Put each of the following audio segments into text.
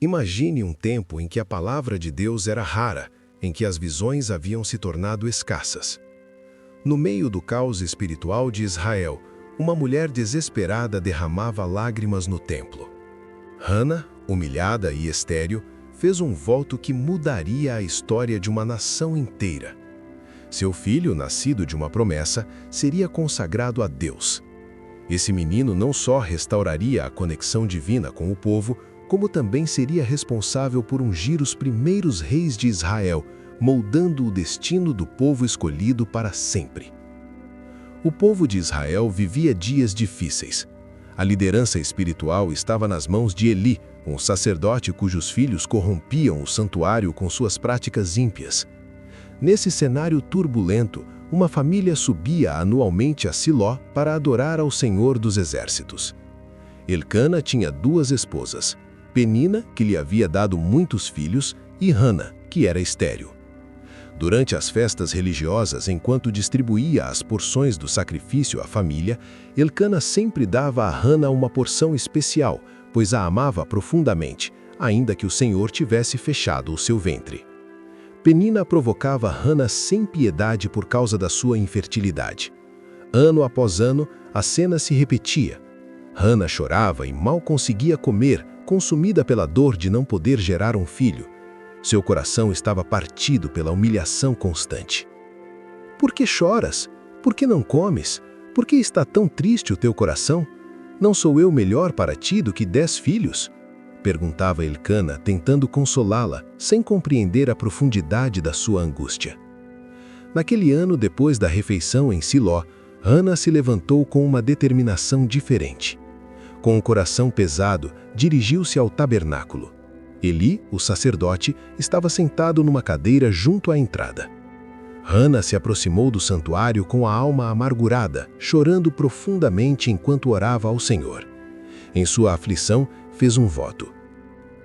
Imagine um tempo em que a palavra de Deus era rara, em que as visões haviam se tornado escassas. No meio do caos espiritual de Israel, uma mulher desesperada derramava lágrimas no templo. Hana, humilhada e estéril, fez um voto que mudaria a história de uma nação inteira. Seu filho, nascido de uma promessa, seria consagrado a Deus. Esse menino não só restauraria a conexão divina com o povo, como também seria responsável por ungir os primeiros reis de Israel, moldando o destino do povo escolhido para sempre. O povo de Israel vivia dias difíceis. A liderança espiritual estava nas mãos de Eli, um sacerdote cujos filhos corrompiam o santuário com suas práticas ímpias. Nesse cenário turbulento, uma família subia anualmente a Siló para adorar ao Senhor dos Exércitos. Elcana tinha duas esposas, Penina, que lhe havia dado muitos filhos, e Hana, que era estéril. Durante as festas religiosas, enquanto distribuía as porções do sacrifício à família, Elcana sempre dava a Hana uma porção especial, pois a amava profundamente, ainda que o Senhor tivesse fechado o seu ventre. Penina provocava Hana sem piedade por causa da sua infertilidade. Ano após ano, a cena se repetia. Hana chorava e mal conseguia comer, consumida pela dor de não poder gerar um filho. Seu coração estava partido pela humilhação constante. Por que choras? Por que não comes? Por que está tão triste o teu coração? Não sou eu melhor para ti do que 10 filhos? Perguntava Elcana, tentando consolá-la, sem compreender a profundidade da sua angústia. Naquele ano, depois da refeição em Siló, Hana se levantou com uma determinação diferente. Com o coração pesado, dirigiu-se ao tabernáculo. Eli, o sacerdote, estava sentado numa cadeira junto à entrada. Hana se aproximou do santuário com a alma amargurada, chorando profundamente enquanto orava ao Senhor. Em sua aflição, fez um voto.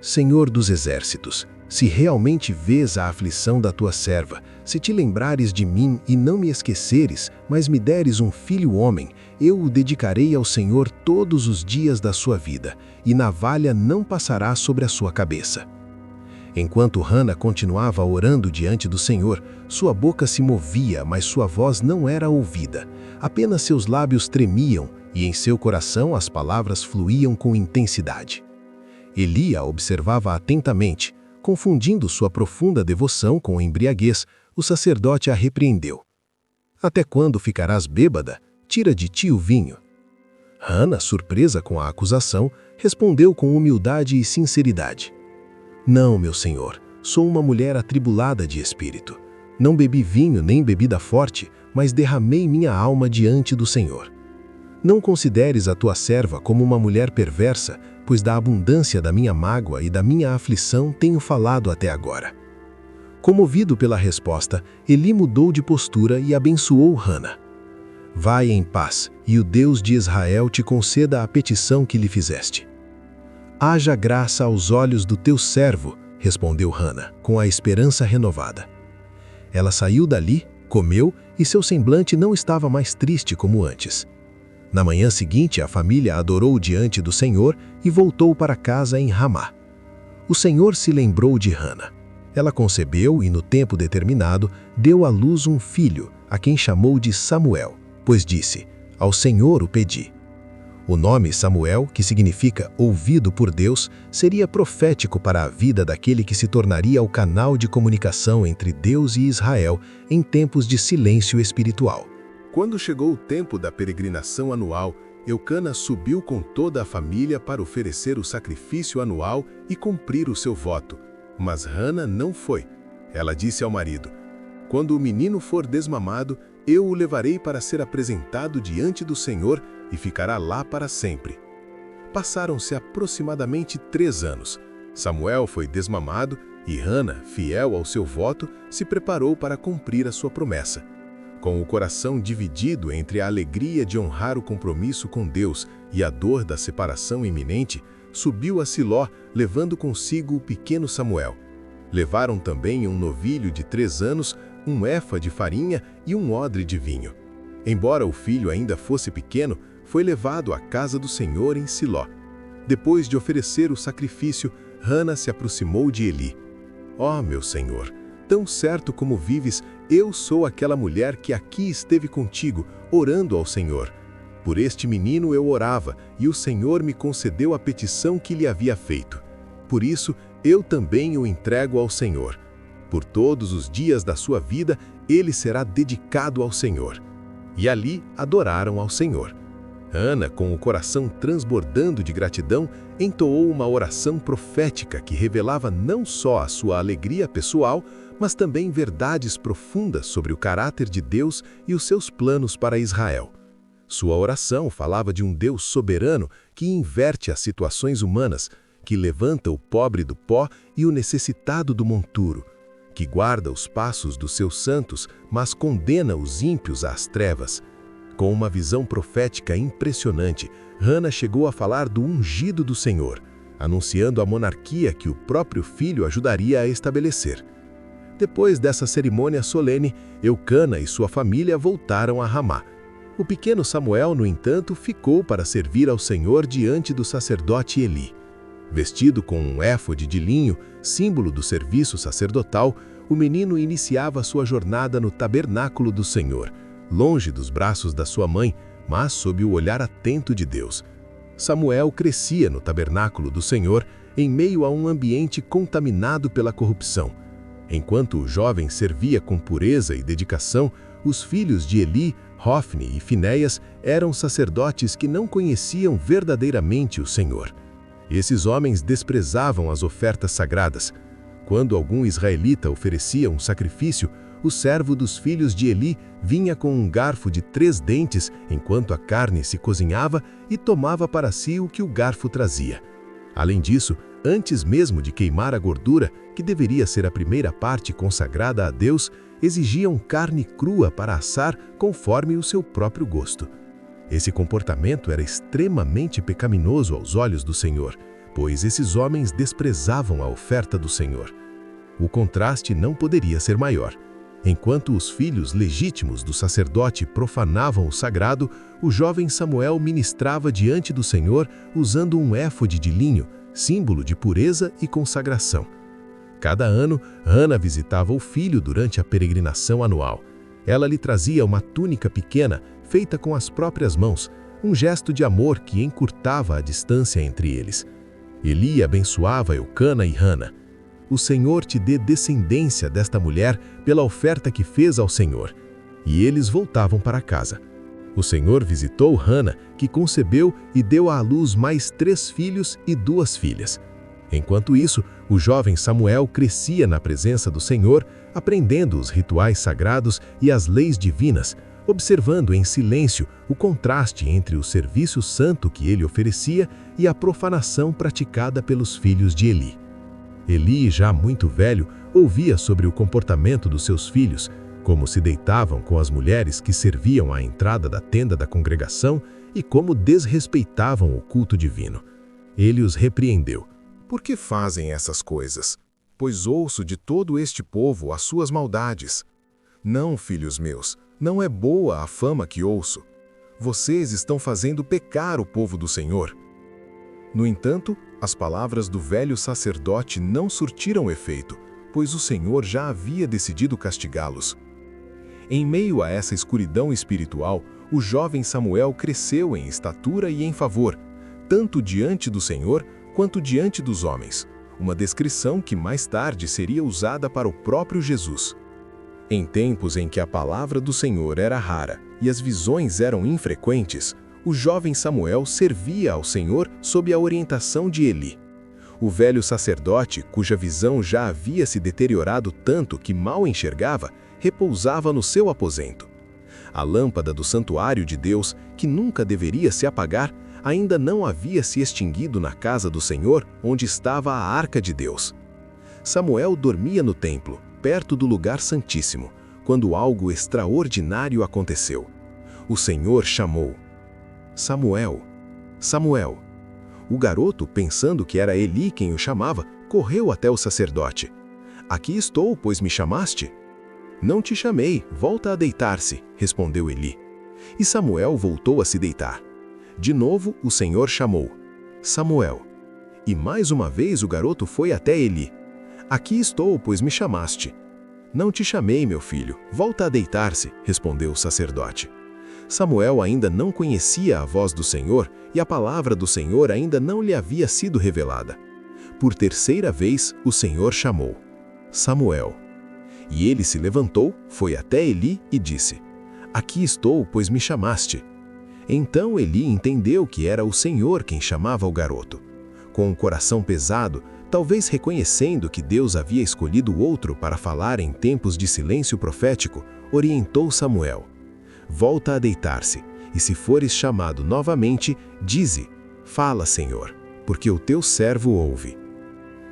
Senhor dos Exércitos, se realmente vês a aflição da tua serva, se te lembrares de mim e não me esqueceres, mas me deres um filho homem, eu o dedicarei ao Senhor todos os dias da sua vida, e navalha não passará sobre a sua cabeça. Enquanto Hana continuava orando diante do Senhor, sua boca se movia, mas sua voz não era ouvida. Apenas seus lábios tremiam, e em seu coração as palavras fluíam com intensidade. Eli a observava atentamente. Confundindo sua profunda devoção com embriaguez, o sacerdote a repreendeu. Até quando ficarás bêbada? Tira de ti o vinho. Hana, surpresa com a acusação, respondeu com humildade e sinceridade. Não, meu senhor, sou uma mulher atribulada de espírito. Não bebi vinho nem bebida forte, mas derramei minha alma diante do Senhor. Não consideres a tua serva como uma mulher perversa, pois da abundância da minha mágoa e da minha aflição tenho falado até agora. Comovido pela resposta, Eli mudou de postura e abençoou Hana. Vai em paz, e o Deus de Israel te conceda a petição que lhe fizeste. Haja graça aos olhos do teu servo, respondeu Hana, com a esperança renovada. Ela saiu dali, comeu, e seu semblante não estava mais triste como antes. Na manhã seguinte, a família adorou diante do Senhor e voltou para casa em Ramá. O Senhor se lembrou de Hana. Ela concebeu e, no tempo determinado, deu à luz um filho, a quem chamou de Samuel, pois disse, ao Senhor o pedi. O nome Samuel, que significa ouvido por Deus, seria profético para a vida daquele que se tornaria o canal de comunicação entre Deus e Israel em tempos de silêncio espiritual. Quando chegou o tempo da peregrinação anual, Elcana subiu com toda a família para oferecer o sacrifício anual e cumprir o seu voto. Mas Hana não foi. Ela disse ao marido, quando o menino for desmamado, eu o levarei para ser apresentado diante do Senhor e ficará lá para sempre. Passaram-se aproximadamente 3 anos. Samuel foi desmamado e Hana, fiel ao seu voto, se preparou para cumprir a sua promessa. Com o coração dividido entre a alegria de honrar o compromisso com Deus e a dor da separação iminente, subiu a Siló, levando consigo o pequeno Samuel. Levaram também um novilho de 3 anos, um éfa de farinha e um odre de vinho. Embora o filho ainda fosse pequeno, foi levado à casa do Senhor em Siló. Depois de oferecer o sacrifício, Hana se aproximou de Eli. Ó, meu senhor, tão certo como vives, eu sou aquela mulher que aqui esteve contigo, orando ao Senhor. Por este menino eu orava, e o Senhor me concedeu a petição que lhe havia feito. Por isso, eu também o entrego ao Senhor. Por todos os dias da sua vida, ele será dedicado ao Senhor. E ali adoraram ao Senhor. Hana, com o coração transbordando de gratidão, entoou uma oração profética que revelava não só a sua alegria pessoal, mas também verdades profundas sobre o caráter de Deus e os seus planos para Israel. Sua oração falava de um Deus soberano que inverte as situações humanas, que levanta o pobre do pó e o necessitado do monturo, que guarda os passos dos seus santos, mas condena os ímpios às trevas. Com uma visão profética impressionante, Hana chegou a falar do ungido do Senhor, anunciando a monarquia que o próprio filho ajudaria a estabelecer. Depois dessa cerimônia solene, Eucana e sua família voltaram a Ramá. O pequeno Samuel, no entanto, ficou para servir ao Senhor diante do sacerdote Eli. Vestido com um éfode de linho, símbolo do serviço sacerdotal, o menino iniciava sua jornada no tabernáculo do Senhor, longe dos braços da sua mãe, mas sob o olhar atento de Deus. Samuel crescia no tabernáculo do Senhor, em meio a um ambiente contaminado pela corrupção. Enquanto o jovem servia com pureza e dedicação, os filhos de Eli, Hofni e Finéias eram sacerdotes que não conheciam verdadeiramente o Senhor. Esses homens desprezavam as ofertas sagradas. Quando algum israelita oferecia um sacrifício, o servo dos filhos de Eli vinha com um garfo de 3 dentes enquanto a carne se cozinhava e tomava para si o que o garfo trazia. Além disso, antes mesmo de queimar a gordura, que deveria ser a primeira parte consagrada a Deus, exigiam carne crua para assar conforme o seu próprio gosto. Esse comportamento era extremamente pecaminoso aos olhos do Senhor, pois esses homens desprezavam a oferta do Senhor. O contraste não poderia ser maior. Enquanto os filhos legítimos do sacerdote profanavam o sagrado, o jovem Samuel ministrava diante do Senhor usando um éfode de linho, símbolo de pureza e consagração. Cada ano, Hana visitava o filho durante a peregrinação anual. Ela lhe trazia uma túnica pequena, feita com as próprias mãos, um gesto de amor que encurtava a distância entre eles. Eli abençoava Eucana e Hana. O Senhor te dê descendência desta mulher pela oferta que fez ao Senhor. E eles voltavam para casa. O Senhor visitou Hana, que concebeu e deu à luz mais 3 filhos e 2 filhas. Enquanto isso, o jovem Samuel crescia na presença do Senhor, aprendendo os rituais sagrados e as leis divinas, observando em silêncio o contraste entre o serviço santo que ele oferecia e a profanação praticada pelos filhos de Eli. Eli, já muito velho, ouvia sobre o comportamento dos seus filhos, como se deitavam com as mulheres que serviam à entrada da tenda da congregação e como desrespeitavam o culto divino. Ele os repreendeu. Por que fazem essas coisas? Pois ouço de todo este povo as suas maldades. Não, filhos meus, não é boa a fama que ouço. Vocês estão fazendo pecar o povo do Senhor. No entanto, as palavras do velho sacerdote não surtiram efeito, pois o Senhor já havia decidido castigá-los. Em meio a essa escuridão espiritual, o jovem Samuel cresceu em estatura e em favor, tanto diante do Senhor quanto diante dos homens, uma descrição que mais tarde seria usada para o próprio Jesus. Em tempos em que a palavra do Senhor era rara e as visões eram infrequentes, o jovem Samuel servia ao Senhor sob a orientação de Eli. O velho sacerdote, cuja visão já havia se deteriorado tanto que mal enxergava, repousava no seu aposento. A lâmpada do santuário de Deus, que nunca deveria se apagar, ainda não havia se extinguido na casa do Senhor, onde estava a arca de Deus. Samuel dormia no templo, perto do lugar santíssimo, quando algo extraordinário aconteceu. O Senhor chamou: Samuel, Samuel. O garoto, pensando que era Eli quem o chamava, correu até o sacerdote. Aqui estou, pois me chamaste? Não te chamei, volta a deitar-se, respondeu Eli. E Samuel voltou a se deitar. De novo o Senhor chamou: Samuel. E mais uma vez o garoto foi até Eli. Aqui estou, pois me chamaste. Não te chamei, meu filho. Volta a deitar-se, respondeu o sacerdote. Samuel ainda não conhecia a voz do Senhor e a palavra do Senhor ainda não lhe havia sido revelada. Por terceira vez, o Senhor chamou: Samuel. E ele se levantou, foi até Eli e disse: Aqui estou, pois me chamaste. Então Eli entendeu que era o Senhor quem chamava o garoto. Com o coração pesado, talvez reconhecendo que Deus havia escolhido outro para falar em tempos de silêncio profético, orientou Samuel: Volta a deitar-se, e se fores chamado novamente, dize: Fala, Senhor, porque o teu servo ouve.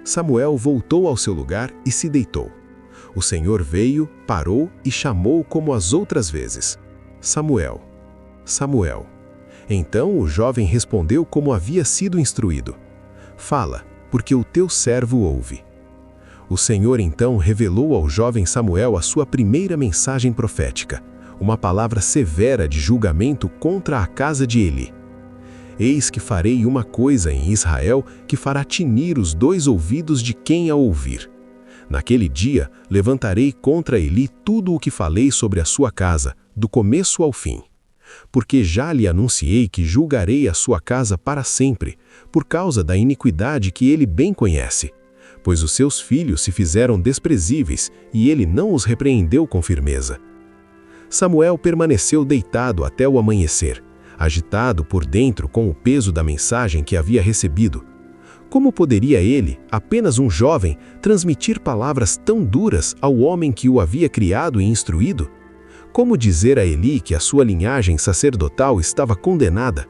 Samuel voltou ao seu lugar e se deitou. O Senhor veio, parou e chamou como as outras vezes: Samuel, Samuel. Então o jovem respondeu como havia sido instruído: Fala, porque o teu servo ouve. O Senhor então revelou ao jovem Samuel a sua primeira mensagem profética, uma palavra severa de julgamento contra a casa de Eli. Eis que farei uma coisa em Israel que fará tinir os dois ouvidos de quem a ouvir. Naquele dia, levantarei contra Eli tudo o que falei sobre a sua casa, do começo ao fim. Porque já lhe anunciei que julgarei a sua casa para sempre, por causa da iniquidade que ele bem conhece. Pois os seus filhos se fizeram desprezíveis, e ele não os repreendeu com firmeza. Samuel permaneceu deitado até o amanhecer, agitado por dentro com o peso da mensagem que havia recebido. Como poderia ele, apenas um jovem, transmitir palavras tão duras ao homem que o havia criado e instruído? Como dizer a Eli que a sua linhagem sacerdotal estava condenada?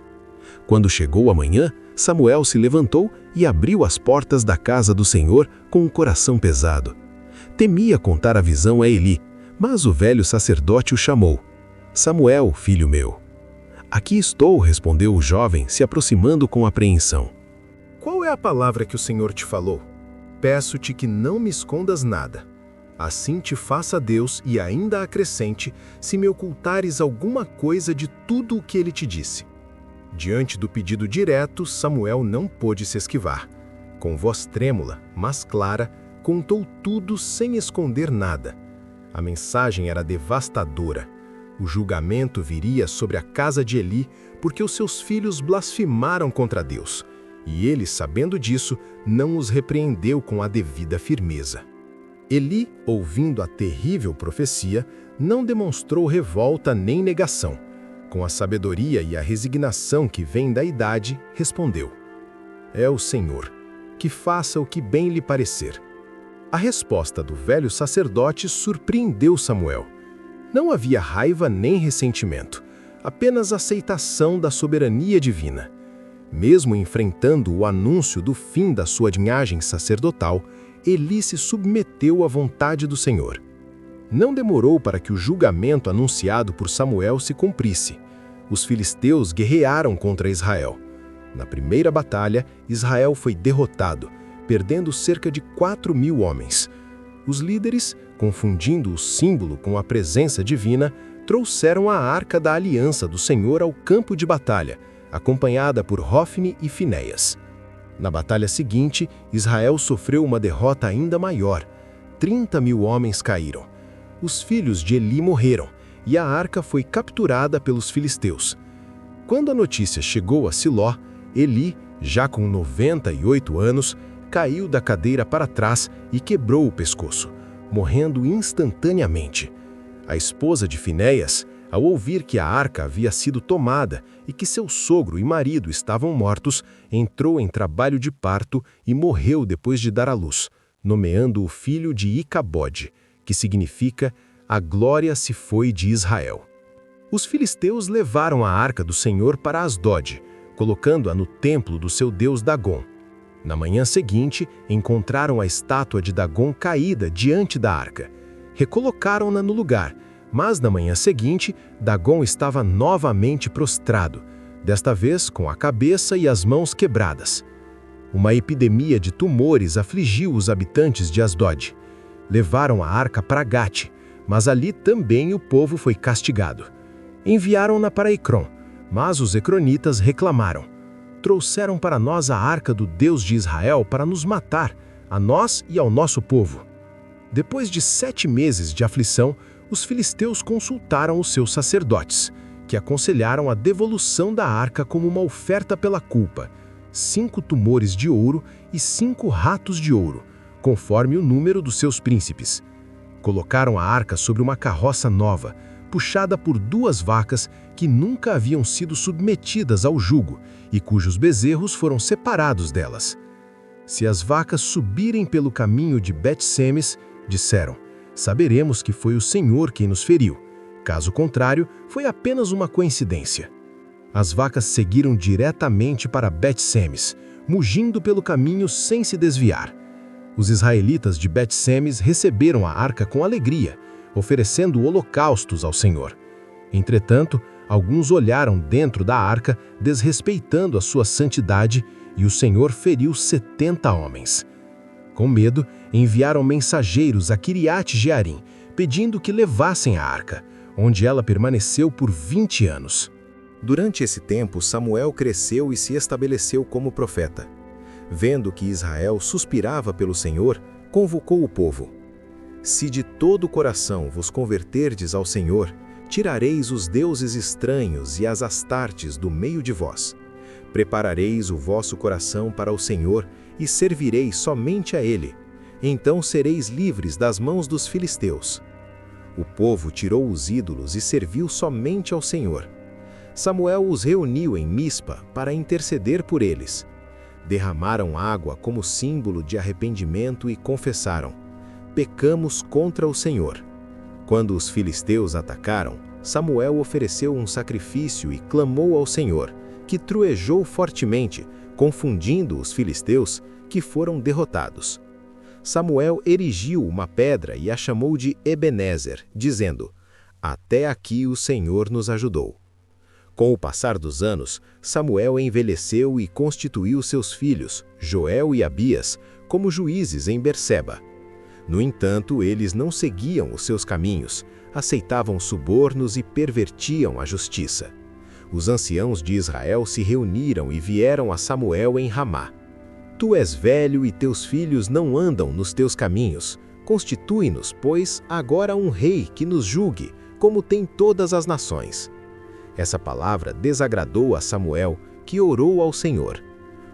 Quando chegou a manhã, Samuel se levantou e abriu as portas da casa do Senhor com o coração pesado. Temia contar a visão a Eli, mas o velho sacerdote o chamou: Samuel, filho meu. Aqui estou, respondeu o jovem, se aproximando com apreensão. Qual é a palavra que o Senhor te falou? Peço-te que não me escondas nada. Assim te faça Deus e ainda acrescente, se me ocultares alguma coisa de tudo o que ele te disse. Diante do pedido direto, Samuel não pôde se esquivar. Com voz trêmula, mas clara, contou tudo sem esconder nada. A mensagem era devastadora. O julgamento viria sobre a casa de Eli, porque os seus filhos blasfemaram contra Deus. E ele, sabendo disso, não os repreendeu com a devida firmeza. Eli, ouvindo a terrível profecia, não demonstrou revolta nem negação. Com a sabedoria e a resignação que vem da idade, respondeu: É o Senhor, que faça o que bem lhe parecer. A resposta do velho sacerdote surpreendeu Samuel. Não havia raiva nem ressentimento, apenas aceitação da soberania divina. Mesmo enfrentando o anúncio do fim da sua linhagem sacerdotal, Eli se submeteu à vontade do Senhor. Não demorou para que o julgamento anunciado por Samuel se cumprisse. Os filisteus guerrearam contra Israel. Na primeira batalha, Israel foi derrotado, perdendo cerca de 4.000 homens. Os líderes, confundindo o símbolo com a presença divina, trouxeram a arca da aliança do Senhor ao campo de batalha, acompanhada por Hofni e Finéias. Na batalha seguinte, Israel sofreu uma derrota ainda maior. 30.000 homens caíram. Os filhos de Eli morreram, e a arca foi capturada pelos filisteus. Quando a notícia chegou a Siló, Eli, já com 98 anos, caiu da cadeira para trás e quebrou o pescoço, morrendo instantaneamente. A esposa de Finéias, ao ouvir que a arca havia sido tomada e que seu sogro e marido estavam mortos, entrou em trabalho de parto e morreu depois de dar à luz, nomeando o filho de Icabode, que significa a glória se foi de Israel. Os filisteus levaram a arca do Senhor para Asdod, colocando-a no templo do seu deus Dagom. Na manhã seguinte, encontraram a estátua de Dagom caída diante da arca. Recolocaram-na no lugar, mas na manhã seguinte, Dagom estava novamente prostrado, desta vez com a cabeça e as mãos quebradas. Uma epidemia de tumores afligiu os habitantes de Asdod. Levaram a arca para Gate, mas ali também o povo foi castigado. Enviaram-na para Ecrom, mas os ecronitas reclamaram: trouxeram para nós a arca do Deus de Israel para nos matar, a nós e ao nosso povo. Depois de 7 meses de aflição, os filisteus consultaram os seus sacerdotes, que aconselharam a devolução da arca como uma oferta pela culpa, 5 tumores de ouro e 5 ratos de ouro, conforme o número dos seus príncipes. Colocaram a arca sobre uma carroça nova, puxada por 2 vacas que nunca haviam sido submetidas ao jugo e cujos bezerros foram separados delas. Se as vacas subirem pelo caminho de Bet-Semes, disseram, saberemos que foi o Senhor quem nos feriu. Caso contrário, foi apenas uma coincidência. As vacas seguiram diretamente para Bet-Semes, mugindo pelo caminho sem se desviar. Os israelitas de Bet-Semes receberam a arca com alegria, oferecendo holocaustos ao Senhor. Entretanto, alguns olharam dentro da arca, desrespeitando a sua santidade, e o Senhor feriu 70 homens. Com medo, enviaram mensageiros a Quiriate-Jearim, pedindo que levassem a arca, onde ela permaneceu por 20 anos. Durante esse tempo, Samuel cresceu e se estabeleceu como profeta. Vendo que Israel suspirava pelo Senhor, convocou o povo. Se de todo o coração vos converterdes ao Senhor, tirareis os deuses estranhos e as astartes do meio de vós. Preparareis o vosso coração para o Senhor e servireis somente a Ele. Então sereis livres das mãos dos filisteus. O povo tirou os ídolos e serviu somente ao Senhor. Samuel os reuniu em Mispa para interceder por eles. Derramaram água como símbolo de arrependimento e confessaram: pecamos contra o Senhor. Quando os filisteus atacaram, Samuel ofereceu um sacrifício e clamou ao Senhor, que truejou fortemente, confundindo os filisteus, que foram derrotados. Samuel erigiu uma pedra e a chamou de Ebenezer, dizendo: até aqui o Senhor nos ajudou. Com o passar dos anos, Samuel envelheceu e constituiu seus filhos, Joel e Abias, como juízes em Berseba. No entanto, eles não seguiam os seus caminhos, aceitavam subornos e pervertiam a justiça. Os anciãos de Israel se reuniram e vieram a Samuel em Ramá. Tu és velho e teus filhos não andam nos teus caminhos. Constitui-nos, pois, agora um rei que nos julgue, como tem todas as nações. Essa palavra desagradou a Samuel, que orou ao Senhor.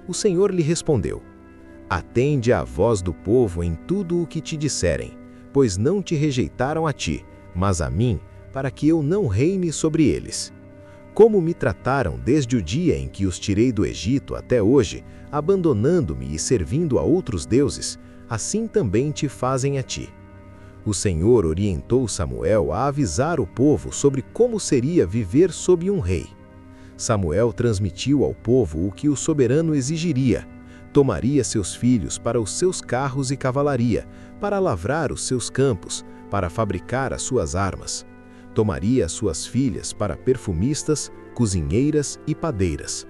O Senhor lhe respondeu: atende à voz do povo em tudo o que te disserem, pois não te rejeitaram a ti, mas a mim, para que eu não reine sobre eles. Como me trataram desde o dia em que os tirei do Egito até hoje, abandonando-me e servindo a outros deuses, assim também te fazem a ti. O Senhor orientou Samuel a avisar o povo sobre como seria viver sob um rei. Samuel transmitiu ao povo o que o soberano exigiria. Tomaria seus filhos para os seus carros e cavalaria, para lavrar os seus campos, para fabricar as suas armas. Tomaria suas filhas para perfumistas, cozinheiras e padeiras.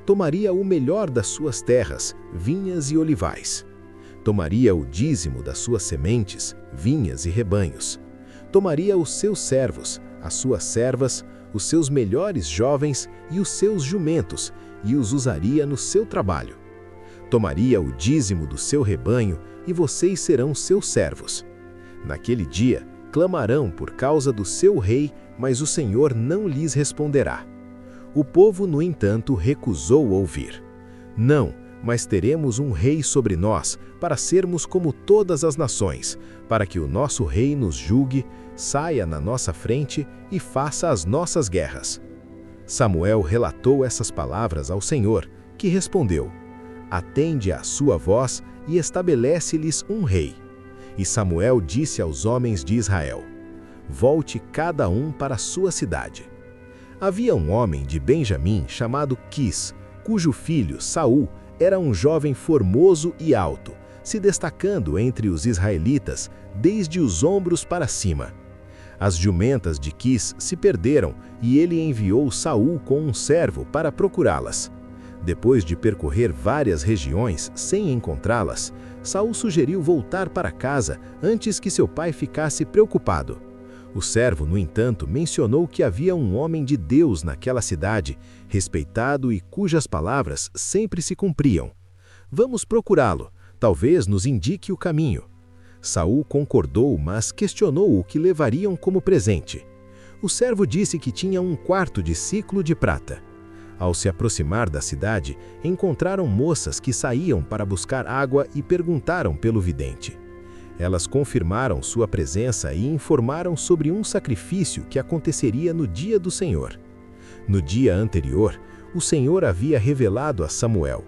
Tomaria o melhor das suas terras, vinhas e olivais. Tomaria o dízimo das suas sementes, vinhas e rebanhos. Tomaria os seus servos, as suas servas, os seus melhores jovens e os seus jumentos, e os usaria no seu trabalho. Tomaria o dízimo do seu rebanho, e vocês serão seus servos. Naquele dia, clamarão por causa do seu rei, mas o Senhor não lhes responderá. O povo, no entanto, recusou ouvir. Não, mas teremos um rei sobre nós, para sermos como todas as nações, para que o nosso rei nos julgue, saia na nossa frente e faça as nossas guerras. Samuel relatou essas palavras ao Senhor, que respondeu: atende à sua voz e estabelece-lhes um rei. E Samuel disse aos homens de Israel: volte cada um para a sua cidade. Havia um homem de Benjamim chamado Quis, cujo filho, Saul, era um jovem formoso e alto, se destacando entre os israelitas desde os ombros para cima. As jumentas de Quis se perderam e ele enviou Saul com um servo para procurá-las. Depois de percorrer várias regiões sem encontrá-las, Saul sugeriu voltar para casa antes que seu pai ficasse preocupado. O servo, no entanto, mencionou que havia um homem de Deus naquela cidade, respeitado e cujas palavras sempre se cumpriam. Vamos procurá-lo, talvez nos indique o caminho. Saul concordou, mas questionou o que levariam como presente. O servo disse que tinha 1/4 de siclo de prata. Ao se aproximar da cidade, encontraram moças que saíam para buscar água e perguntaram pelo vidente. Elas confirmaram sua presença e informaram sobre um sacrifício que aconteceria no dia do Senhor. No dia anterior, o Senhor havia revelado a Samuel: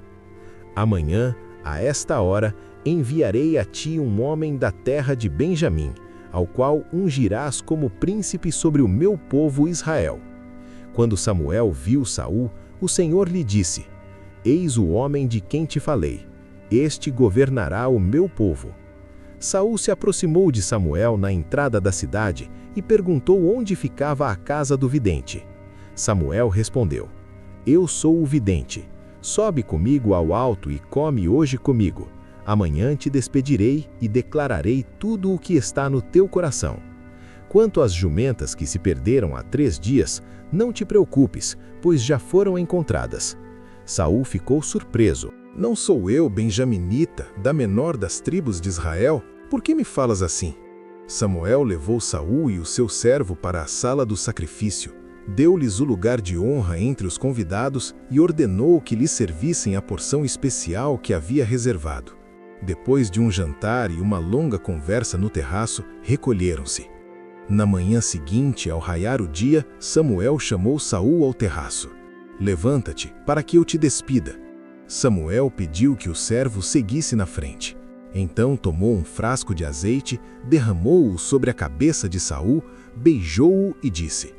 amanhã, a esta hora, enviarei a ti um homem da terra de Benjamim, ao qual ungirás como príncipe sobre o meu povo Israel. Quando Samuel viu Saul, o Senhor lhe disse: eis o homem de quem te falei, este governará o meu povo. Saul se aproximou de Samuel na entrada da cidade e perguntou onde ficava a casa do vidente. Samuel respondeu: eu sou o vidente. Sobe comigo ao alto e come hoje comigo. Amanhã te despedirei e declararei tudo o que está no teu coração. Quanto às jumentas que se perderam há 3 dias, não te preocupes, pois já foram encontradas. Saul ficou surpreso. Não sou eu, benjaminita, da menor das tribos de Israel? Por que me falas assim? Samuel levou Saul e o seu servo para a sala do sacrifício, deu-lhes o lugar de honra entre os convidados e ordenou que lhes servissem a porção especial que havia reservado. Depois de um jantar e uma longa conversa no terraço, recolheram-se. Na manhã seguinte, ao raiar o dia, Samuel chamou Saul ao terraço. Levanta-te, para que eu te despida. Samuel pediu que o servo seguisse na frente. Então tomou um frasco de azeite, derramou-o sobre a cabeça de Saul, beijou-o e disse: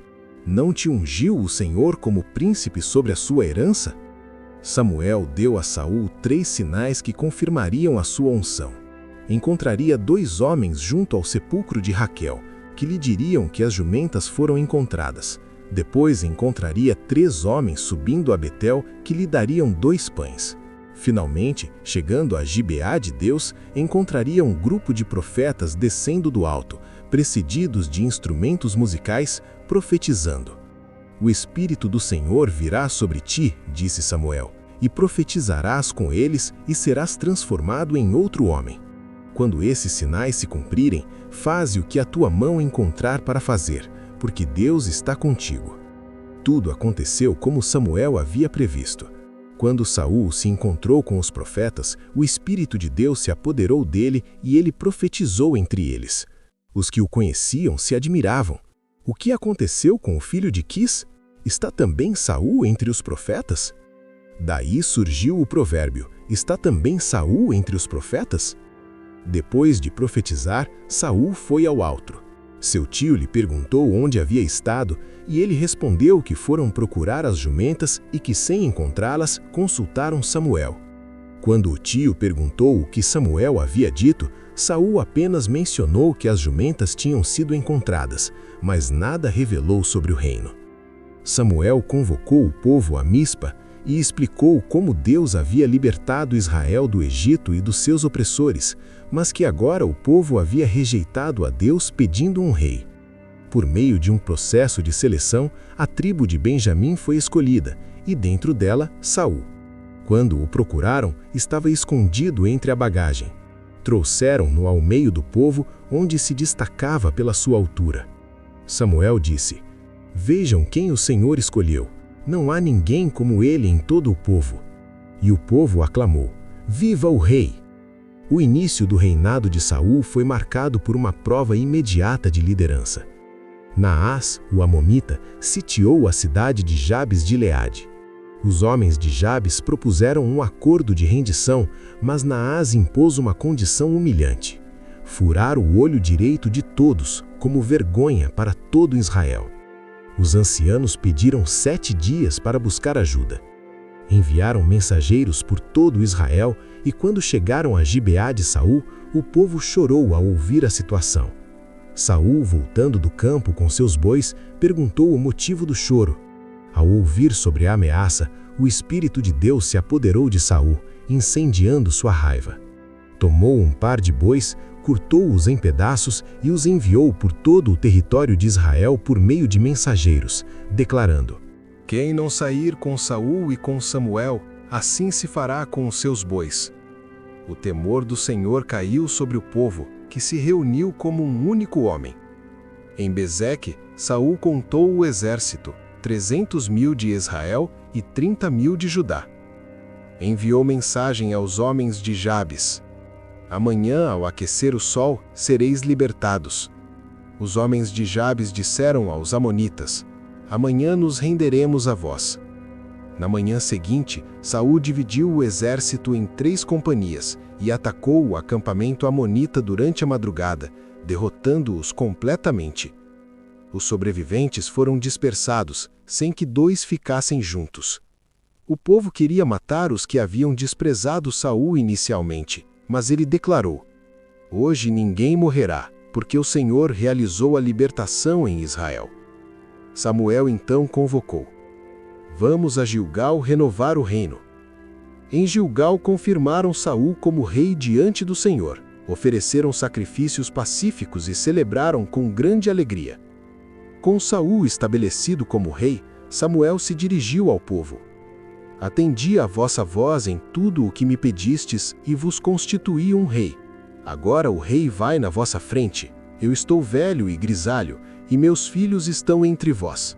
não te ungiu o Senhor como príncipe sobre a sua herança? Samuel deu a Saul 3 sinais que confirmariam a sua unção. Encontraria 2 homens junto ao sepulcro de Raquel, que lhe diriam que as jumentas foram encontradas. Depois encontraria 3 homens subindo a Betel que lhe dariam 2 pães. Finalmente, chegando a Gibeá de Deus, encontraria um grupo de profetas descendo do alto, precedidos de instrumentos musicais, profetizando. O Espírito do Senhor virá sobre ti, disse Samuel, e profetizarás com eles e serás transformado em outro homem. Quando esses sinais se cumprirem, faze o que a tua mão encontrar para fazer, porque Deus está contigo. Tudo aconteceu como Samuel havia previsto. Quando Saul se encontrou com os profetas, o Espírito de Deus se apoderou dele e ele profetizou entre eles. Os que o conheciam se admiravam. O que aconteceu com o filho de Quis? Está também Saul entre os profetas? Daí surgiu o provérbio: está também Saul entre os profetas? Depois de profetizar, Saul foi ao alto. Seu tio lhe perguntou onde havia estado, e ele respondeu que foram procurar as jumentas e que, sem encontrá-las, consultaram Samuel. Quando o tio perguntou o que Samuel havia dito, Saul apenas mencionou que as jumentas tinham sido encontradas, mas nada revelou sobre o reino. Samuel convocou o povo a Mispa e explicou como Deus havia libertado Israel do Egito e dos seus opressores, mas que agora o povo havia rejeitado a Deus pedindo um rei. Por meio de um processo de seleção, a tribo de Benjamim foi escolhida, e dentro dela, Saul. Quando o procuraram, estava escondido entre a bagagem. Trouxeram-no ao meio do povo, onde se destacava pela sua altura. Samuel disse: vejam quem o Senhor escolheu. Não há ninguém como ele em todo o povo. E o povo aclamou: viva o rei! O início do reinado de Saul foi marcado por uma prova imediata de liderança. Naás, o amomita, sitiou a cidade de Jabes de Gileade. Os homens de Jabes propuseram um acordo de rendição, mas Naás impôs uma condição humilhante: furar o olho direito de todos, como vergonha para todo Israel. Os ancianos pediram 7 dias para buscar ajuda. Enviaram mensageiros por todo Israel, e quando chegaram a Gibeá de Saul, o povo chorou ao ouvir a situação. Saul, voltando do campo com seus bois, perguntou o motivo do choro. Ao ouvir sobre a ameaça, o Espírito de Deus se apoderou de Saul, incendiando sua raiva. Tomou um par de bois, cortou-os em pedaços e os enviou por todo o território de Israel por meio de mensageiros, declarando: Quem não sair com Saul e com Samuel, assim se fará com os seus bois. O temor do Senhor caiu sobre o povo, que se reuniu como um único homem. Em Bezeque, Saul contou o exército, 300.000 de Israel e 30.000 de Judá. Enviou mensagem aos homens de Jabes: Amanhã, ao aquecer o sol, sereis libertados. Os homens de Jabes disseram aos amonitas: Amanhã nos renderemos a vós. Na manhã seguinte, Saul dividiu o exército em 3 companhias e atacou o acampamento amonita durante a madrugada, derrotando-os completamente. Os sobreviventes foram dispersados, sem que 2 ficassem juntos. O povo queria matar os que haviam desprezado Saul inicialmente, mas ele declarou: Hoje ninguém morrerá, porque o Senhor realizou a libertação em Israel. Samuel então convocou: Vamos a Gilgal renovar o reino. Em Gilgal confirmaram Saul como rei diante do Senhor, ofereceram sacrifícios pacíficos e celebraram com grande alegria. Com Saul estabelecido como rei, Samuel se dirigiu ao povo: Atendi a vossa voz em tudo o que me pedistes e vos constituí um rei. Agora o rei vai na vossa frente. Eu estou velho e grisalho, e meus filhos estão entre vós.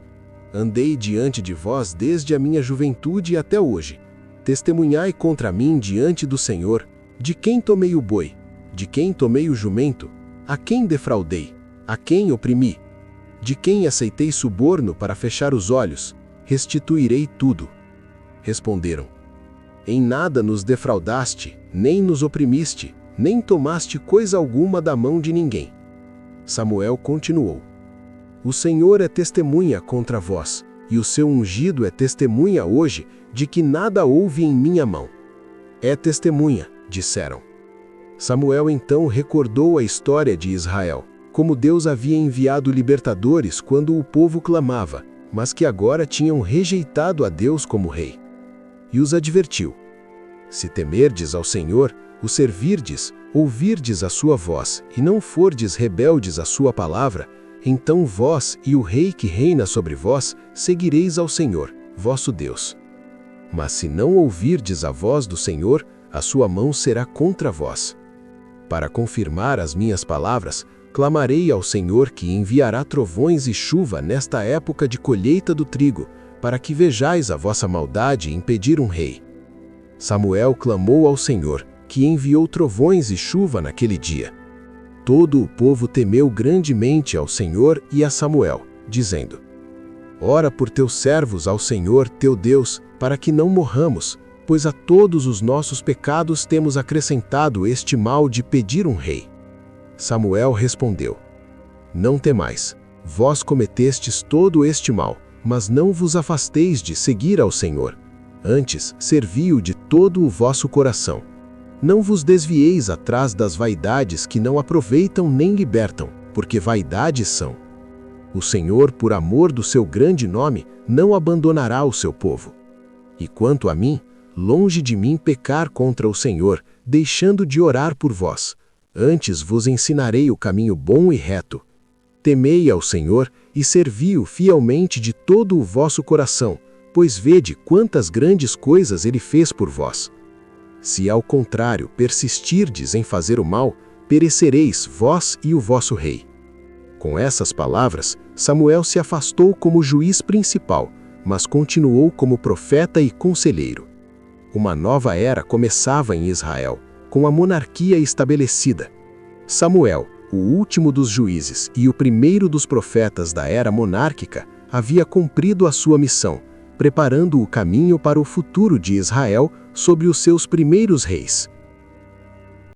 Andei diante de vós desde a minha juventude até hoje. Testemunhai contra mim diante do Senhor, de quem tomei o boi, de quem tomei o jumento, a quem defraudei, a quem oprimi, de quem aceitei suborno para fechar os olhos, restituirei tudo. Responderam: Em nada nos defraudaste, nem nos oprimiste, nem tomaste coisa alguma da mão de ninguém. Samuel continuou: O Senhor é testemunha contra vós, e o seu ungido é testemunha hoje de que nada houve em minha mão. É testemunha, disseram. Samuel então recordou a história de Israel, como Deus havia enviado libertadores quando o povo clamava, mas que agora tinham rejeitado a Deus como rei. E os advertiu: Se temerdes ao Senhor, o servirdes, ouvirdes a sua voz, e não fordes rebeldes à sua palavra, então vós e o rei que reina sobre vós seguireis ao Senhor, vosso Deus. Mas se não ouvirdes a voz do Senhor, a sua mão será contra vós. Para confirmar as minhas palavras, clamarei ao Senhor que enviará trovões e chuva nesta época de colheita do trigo, para que vejais a vossa maldade em pedir um rei. Samuel clamou ao Senhor, que enviou trovões e chuva naquele dia. Todo o povo temeu grandemente ao Senhor e a Samuel, dizendo: Ora por teus servos ao Senhor, teu Deus, para que não morramos, pois a todos os nossos pecados temos acrescentado este mal de pedir um rei. Samuel respondeu: Não temais, vós cometestes todo este mal, mas não vos afasteis de seguir ao Senhor. Antes, servi-o de todo o vosso coração. Não vos desvieis atrás das vaidades que não aproveitam nem libertam, porque vaidades são. O Senhor, por amor do seu grande nome, não abandonará o seu povo. E quanto a mim, longe de mim pecar contra o Senhor, deixando de orar por vós. Antes vos ensinarei o caminho bom e reto. Temei ao Senhor e servi-o fielmente de todo o vosso coração, pois vede quantas grandes coisas ele fez por vós. Se ao contrário persistirdes em fazer o mal, perecereis vós e o vosso rei. Com essas palavras, Samuel se afastou como juiz principal, mas continuou como profeta e conselheiro. Uma nova era começava em Israel, com a monarquia estabelecida. Samuel, o último dos juízes e o primeiro dos profetas da era monárquica, havia cumprido a sua missão, preparando o caminho para o futuro de Israel sobre os seus primeiros reis.